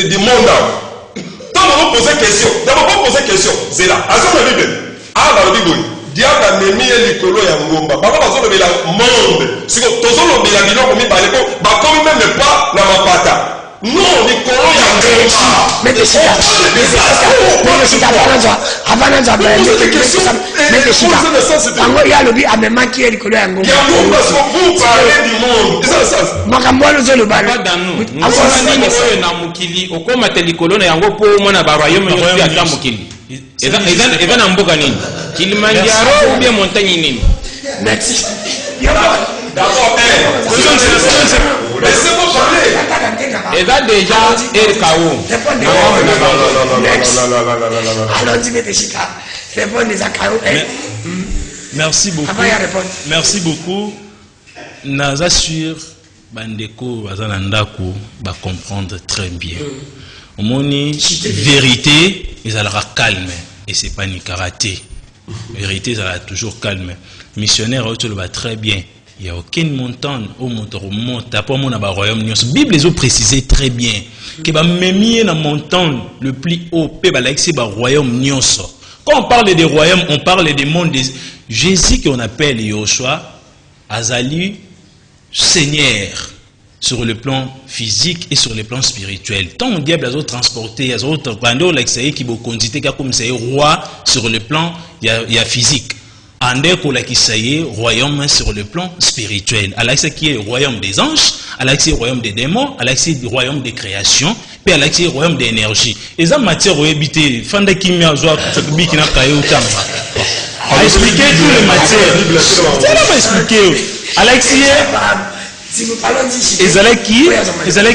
du monde? Quand on pose question, d'abord on pose question, c'est là. À la Bible, à la Bible, diable a mis les colons Yangomba. Papa, parce que le monde, si on tourne le bilan, on met par les mots, bah quand même pas la mapata. Non, les colons Yangomba. Mais c'est ça. Laissez-moi parler. Et là déjà, RKO. Merci beaucoup. Merci beaucoup. Nous assure Bandeko Bazanandako va comprendre très bien. Au moni vérité, ils allera calme et c'est pas ni karaté. Vérité, ils allera toujours calme. Missionnaire, tu le va très bien. Il n'y a aucune montagne au monte à pas mon royaume. La Bible les a précisé très bien que même dans montagne le plus haut, pe ba laisser ba royaume nyonso. Quand on parle des royaumes, on parle des mondes. Jésus qu'on appelle Yoshua, Azali, Seigneur, sur le plan physique et sur le plan spirituel. Tant le diable a transporté, a qui comme c'est roi sur le plan physique. Andé ko la kisaye royaume sur le plan spirituel. Alaxé qui est le royaume des anges, alaxé le royaume des démons, alaxé le royaume des créations, puis alaxé le royaume des énergies. Et ça matière habité, fanda kimia joa kubi kina kaye utamba. A expliquer toutes les matières. Ça va expliquer. Alaxé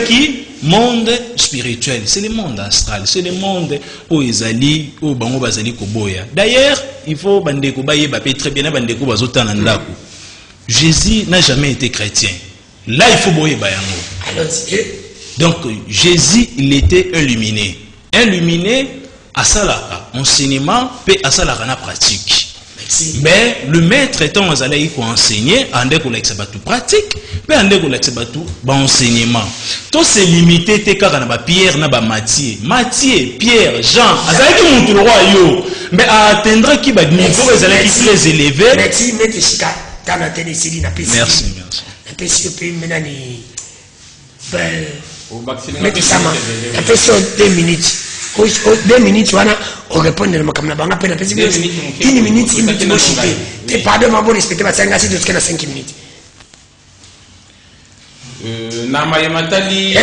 qui monde spirituel, c'est le monde astral, c'est le monde où Ezali, où Bango Bazali Koboya. D'ailleurs, il faut bandeko baye bapé très bien bandeko bazota nandako. Jésus n'a jamais été chrétien. Là, il faut boyer bayango. Donc, Jésus, il était illuminé. Illuminé à Salaka, enseignement, puis à Salaka na pratique. Mais le maître étant Azalaï pour enseigner, andé ko l'exabatu pratique, puis andé ko l'exabatu enseignement. Tout c'est limité te kaka na ba Pierre na ba Matthieu, Pierre, Jean, Azalaï qui monte le roi yo, mais à atteindre qui ba niveau Azalaï qui très élevé. Merci, merci. Merci. Merci. 2 minutes. 2 minutes, on répond à ma peine. 1 minute, tu pardon, ma bonne respecter ma 5 minutes. Namayamatali,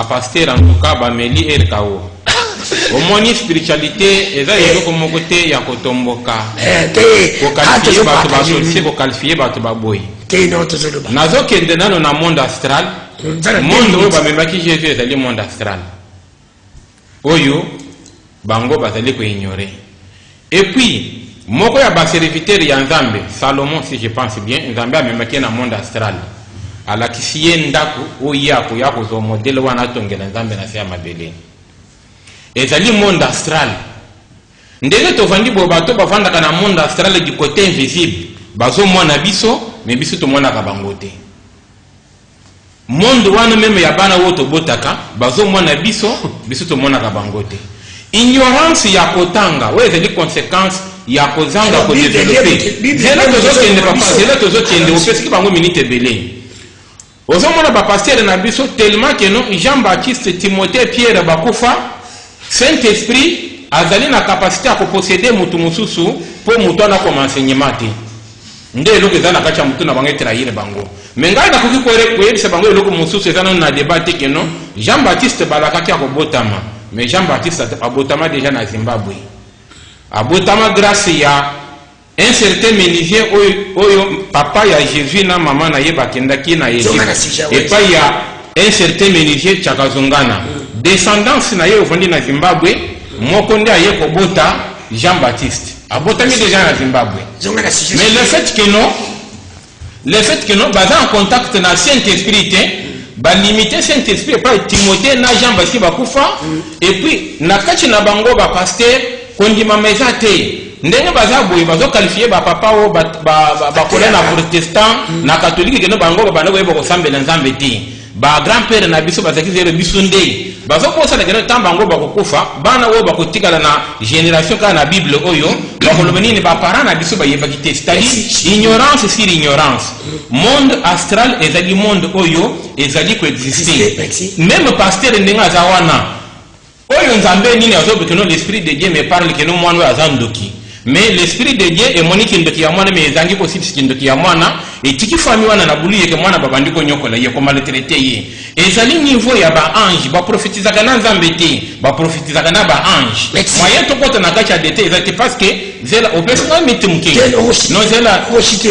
pasteur, en tout cas, Bameli et Kao. Au moins, spiritualité, et là, il y a comme côté, il y a Kotomboka. Pour qualifier, Batobaboy. Nazo Kendena, on a monde astral. Monde où Bamemaki Jésus est le monde astral. Oyo, Bango Bazali ko ignorer. Et puis, Moko ya serviteur ya Nzambe, Salomon, si je pense bien, Nzambe a memaki na monde astral. ala kisiye ndaku oyako yako zo modele wana tongela Nzambe na se mabele ezali monde astral ndenge tovandi bo bato bavanda kana monde astral du côté invisible bazo mona biso mais biso to mona ka bangote monde wana meme ya bana woto botaka bazo mona biso to mona ka bangote ignorance ya kotanga we ezali conséquence ya kozanga ko développer zela tozo kende papa zela tozo kende opesi bango minute belé ozomona ba pasteur na biso tellement que non Jean-Baptiste Timothée Pierre bakufa Saint-Esprit azali na capacité à posséder mutu mususu pour mutu na comme enseignement te nde eloko ezana kacha mutu na bango trahir bango mais ngai na koki koyebisa bango eloko mususu ezana na débat que non Jean-Baptiste balakaki akobotama mais Jean-Baptiste abotama déjà na Zimbabwe abotama grâce ya un certain menuisier oyo papa ya Jésus na maman na yeba kendaki na Égypte et pas il y a un certain menuisier Chakazungana descendance na ye ofondi na Zimbabwe mokonde aye kobota Jean-Baptiste abotami déjà na Zimbabwe mais le fait que non baza en contact na Saint-Esprit ba limiter Saint-Esprit pas Timothée na Jean-Baptiste bakufa et puis na kati na bango ba pasteur kondima meza te ndenge baza boye bazo qualifier ba papa o ba kola na protestant na catholique que no bango ba ndeko ko sambela Nzambe te ba grand-père na biso bazaki zero biso nde bazo kosa na keno tamba ngo bakokufa bana wo bakotikala na génération ka na Bible oyo bakolobeni ba parents na biso ba yebaki te c'est-à-dire ignorance sur ignorance monde astral ezali monde oyo ezali ko exister même pasteur ndenga za wana oyo Nzambe nini azobe que non l'esprit de Dieu me parle que non mwana azandoki mais l'esprit de Dieu est moni kindoki ya mwana mais ezangi possible kindoki ya mwana et tiki fami wana na buluye ke mwana babandiko nyokola ye ko maltraiter ye ezali niveau ya ba ange ba prophétiser kana Nzambe te ba prophétiser kana ba ange moyen to kota na kacha dete ezati parce que zela opesna mite mke non zela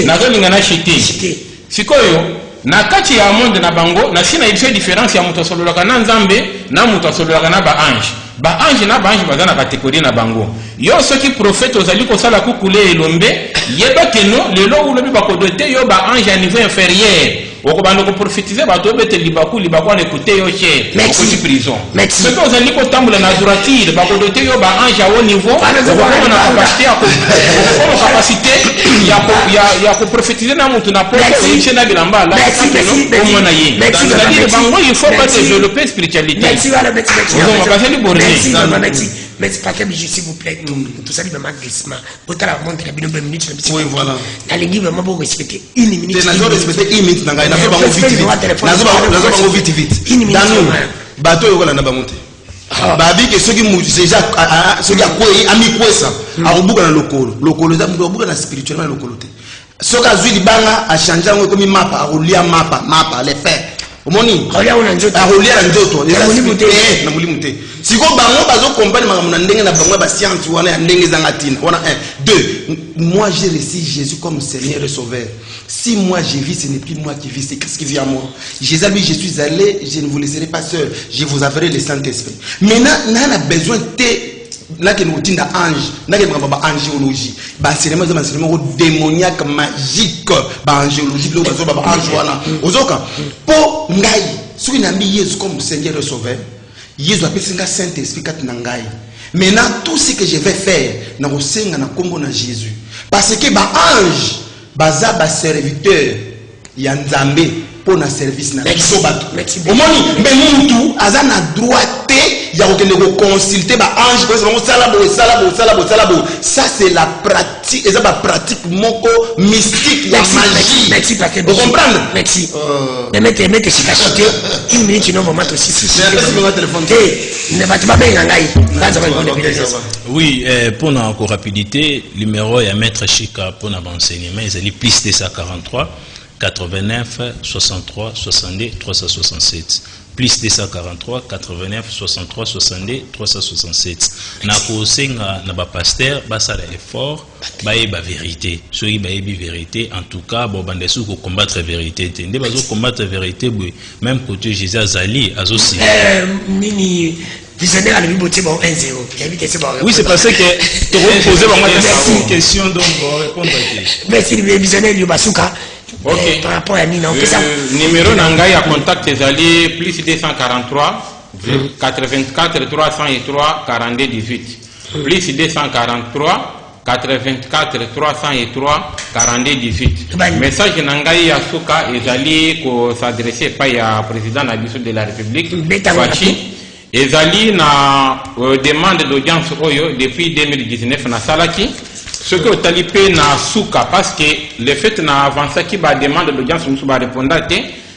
na zolinga na chité sikoyo na kati ya monde na bango na sina ilifait différence ya muto solo kana Nzambe na muto solo kana ba ange ba ange na ba ange bazana catégorie na bango yo soki prophète ozali ko sala kukule elombe yeba que non lelo ulobi ba kodote yo ba ange à niveau inférieur okobanda koprofitize bato bete libaku na écouter yo cher okoti prison Merci. ce que ozali kotambola na droiture bakodote yo ba ange à haut niveau okokoma na capacité ya koprofitize na mutu na poto oyishe na bilamba la omona ye c'est-à-dire bango il faut pas développer spiritualité Merci, voilà, merci. Merci. Merci, pas que s'il vous plaît. Tout ça, il me manque glissement. Autant la montre, il y a une minute. Oui, voilà. La ligne, vraiment, vous respectez une minute. Nous avons respecté une minute. Nous avons vite, vite. Une minute. Dans nous, bateau, il y a un bamonte. Babi, que ceux qui ont déjà, ceux qui ont mis quoi ça, à Obuga dans le colo. Le colo, c'est Obuga dans spirituellement le colo. Ceux qui ont dit, banga, a changé, on a comme mapa, a roulé à mapa, les faits. Omoni Rolia una njoto. Rolia na njoto. Na mulimute. Siko bango bazo comprendre makambo na ndenge na bango ba science wana ya ndenge zangatina. Wana 1 2. Moi j'ai reçu Jésus comme Seigneur et Sauveur. Si moi j'ai vu, ce n'est plus moi qui vis, c'est qu'est-ce qui vient à moi. Jésus a dit, je suis allé, je ne vous laisserai pas seul, je vous enverrai le Saint-Esprit. Maintenant, on a besoin de là que nous avons ange, là que nous avons angéologie, enseignement démoniaque, magique, angéologie, ange. Pour ngai, ce qui n'a mis Jésus comme Seigneur et Sauveur, Jésus a appelé Saint-Esprit kat nangai. Maintenant, tout ce que je vais faire, na osenga na kombo na Jésus. Parce que ba ange, baza ba serviteur, ya nzambe pour na service na biso bato. Omoni, mais mutu aza na droite ya kokende ko consulter ba ange parce que salabo. Ça c'est la pratique, et ça ba pratique moko mystique ya magie. Merci paquet. Vous comprenez? Merci. Mais mettez si caché une minute tu n'en vas pas aussi. Ne va pas bien ngai. Oui, pour la rapidité, numéro est à Maître Chika pour l'enseignement, ils allaient plus de 143 89 63 62 367. Plus 243 89 63 62 367. Na kosenga na ba pasteur basala effort ba vérité. Soki ba vérité en tout cas bon bandesu ko combattre vérité. Ndé bazo combattre vérité même côté Jésus azali azosi. Nini visionnaire à l'uniboté bon 1-0. Oui, c'est parce que tu reposer une question donc répondre à merci le visionnaire Yobasuka. Ok. Par rapport à Nina, numéro Nangai à contact Zali plus 243 84 303 42 18 plus 243 84 303 42 18 message Nangai à Souka Ezali ko s'adresser pas à président Nabiso de la République Fachi Ezali na demande d'audience Oyo depuis 2019 na Salaki. Ce que tu as dit na souka parce que le fait na avancé qui va demander l'audience nous va répondre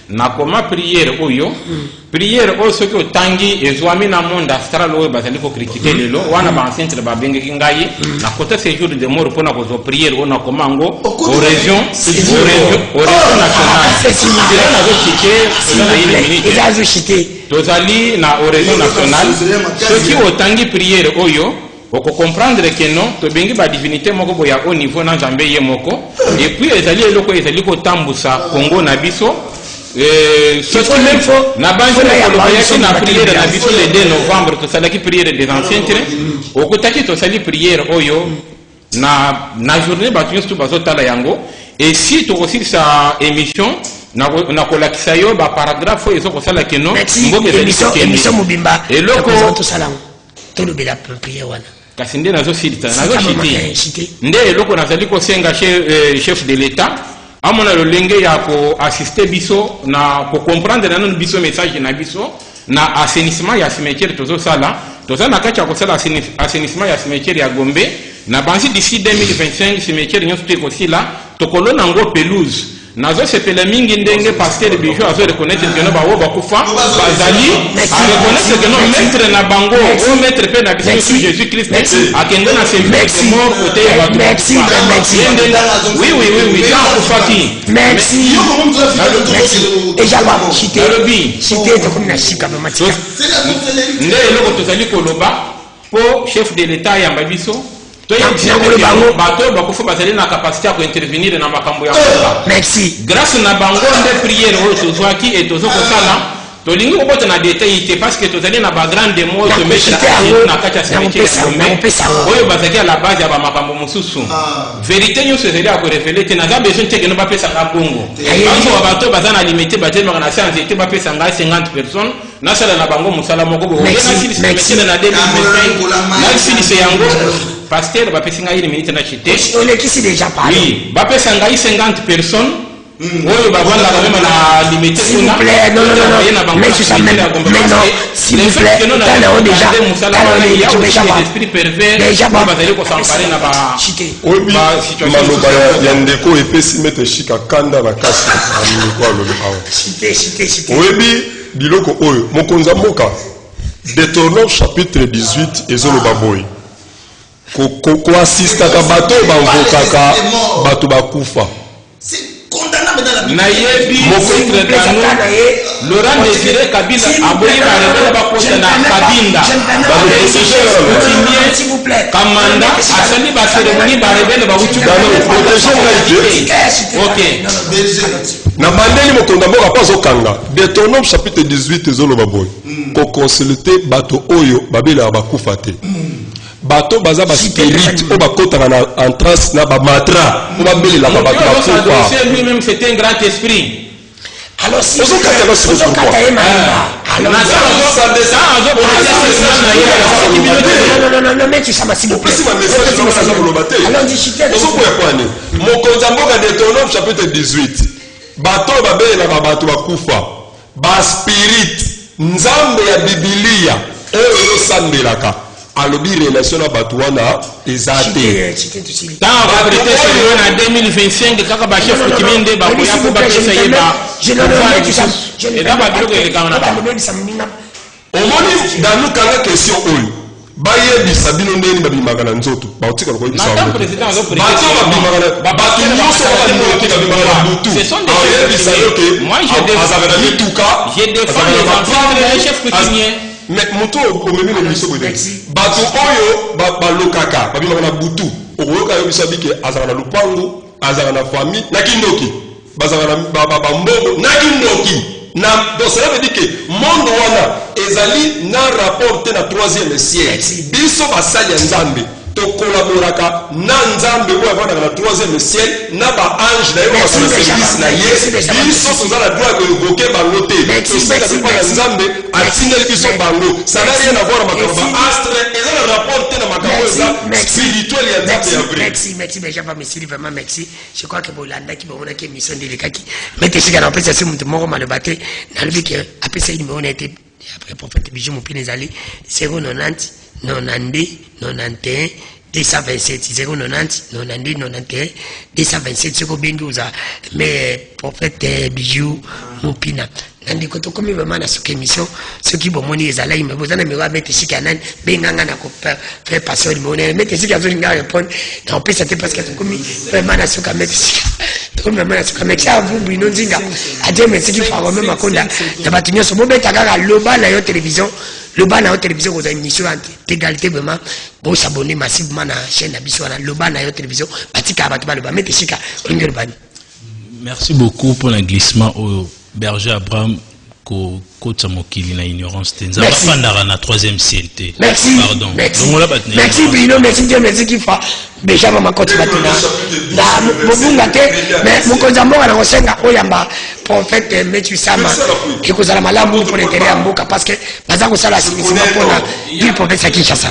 na comment prière oyo prière o ce que tangi ezwami na monde astral oyo bazali ko critiquer lelo wana ba centre ba bengi ngai na côté séjour de mort pour na ko prière on a komango au région nationale tozali na région nationale ce qui otangi prière oyo pour comprendre que non, to bengi ba divinité moko boya au niveau na Nzambe ye moko et puis ezali eloko ezali ko tambusa Congo na biso ce qui même faut na banjo na prière na biso le 2 novembre to salaki prière des anciens au kotaki to sali prière oyo na journée ba tous bazo tala yango et si to aussi sa émission na kolakisa yo ba paragraphe ezo ko sala que non mboke émission mobimba eloko to sala to le bela prière wana kasinde nazo silita nazo chiti nde eloko nazali ko senga chef de l'état amona lo lenge ya ko assister biso na ko comprendre na non biso message na biso na assainissement ya cimetière tozo sala na kacha ko sala assainissement ya cimetière ya Gombe na bansi d'ici 2025 cimetière nyonso te ko sila to kolona ngo pelouse nazo sepela mingi ndenge pasteur bijou azo reconnaître que no bawo bakufa bazali a reconnaître que no maître na bango o maître pe na biso Jésus Christ akende na service mort côté ya bato merci oui ça kufaki merci et j'alba chité to comme na chika ba matika nde eloko tozali koloba po chef de l'état ya mbabiso bato bakufa bazali na capacité à intervenir na makambo ya merci grâce na bango nde prière oyo tozwaki et tozokosala tolingi kokota na détail te parce que tozali na bagrande démo tomettre na kati ya cimetière oyo bazalaki à la base ya bamakambo mosusu vérité nyonso ezali ya korevele te naza besoin te keno bapesaka bongo bango bato baza na limité batelemaka na se anzete bapesa ngai 50 personnes nasala na bango mosala moko boyenasilisa na 2025 nasilisa yango pasteur bapesi ngai minute na chite oui bapesa ngai 50 personnes oui, bah voilà, même la limite. S'il vous plaît, non, mais je sais même, mais non, s'il vous plaît, t'as là déjà, il y a aussi des esprits pervers, déjà, on va aller s'emparer na ba. Oui, maloba ya ndeko epesi mete shika kanda na kasi amiko alobi awa. Chité. Oui, biloko oyo, mokonza mboka. Deutéronome chapitre 18 ezoloba boy. Ko assistaka bato bavokaka bato bakufa. Nayebi contre Danou Laurent Désiré Kabila aboyi barebele bakota na Kabinda s'il vous plaît Kamanda asali baseremonie barebele bawutu ok na bandeli mokonda mboka pa zokanga Deutéronome chapitre 18 ezoloba boy ko consulter bato oyo babela bakufa te bato baza ba spirit o bakotaka na entrance na ba matra o babelela ba bato bakufa lui-même c'était un grand esprit. Alors si alors non mais tu sais s'il vous plaît alors discuter mokonza mboka Deutéronome chapitre 18 bato babelela ba bato bakufa ba spirit nzambe ya Biblia oyo sandelaka alobi relation na bato wana ezate dans la vérité c'est en 2025 kaka ba chef kimende ba ko yako ba pesa yeba je ne sais tu sais et là ba biloko elekana ba omoni dans nous kala question oyo bayebisa bino ndeni babimaka na nzoto baotika ko yebisa na président zo bato babimaka na bato nyonso babimaka na butu bayebisa yoke moi je défends les enfants de chef coutumier. Mais moto omemi le biso boye bato oyo balokaka babimaka na butu okoyoka yo biso bike azala na lupango azala na famille na kindoki bazala na bambogo na kindoki na donc cela veut dire que monde wana ezali na rapport te na 3e siècle biso basali ya nzambe to collaboraka na nzambe oyo avanda na 3e siècle na ba ange na yo ba service na ye biso tozala droit ko évoquer bango te to seka pa na nzambe atindeli biso bango ça n'a rien à voir avec ba astre et le rapport te na makambo za spirituel ya nzambe ya vrai merci Benjamin merci vraiment merci je crois que bolanda ki bomona ki mission de lekaki mais te sika na pesa simu moko malobate na lobi que apesa il me on a été après prophète bijou mon pinezali 090 92 91 227 090 92 91 227 soko bengi uza mais prophète bijou mopina nandi koto komi vraiment na soke émission ce qui bomoni ezala il me bozana me mettre sika nan benganga na ko faire passer le monnaie mettre sika zo nga répondre na on peut c'était parce que komi vraiment na soka mettre sika comme vraiment na soka mettre ça vous bino nzinga adje mais ce qui fa même makonda na batunyo so bobeta kaka loba na yo télévision loba na yo télévision ko za émission d'égalité vraiment bon s'abonner massivement na chaîne abiso na loba na yo télévision batika batu ba loba mettre sika ngelo bani. Merci beaucoup pour le glissement au Berger Abraham Kota Mokili na ignorance tenza bafandara na 3e CLT. Merci. Pardon. Merci Bruno, merci Dieu, merci qui fa déjà mama koti batina. Na mobunga te mais mokonza mboka na kosenga oyamba prophète Metu Sama ekozala malamu pour l'intérêt ya mboka parce que baza kosala assainissement pour na ville province ya Kinshasa.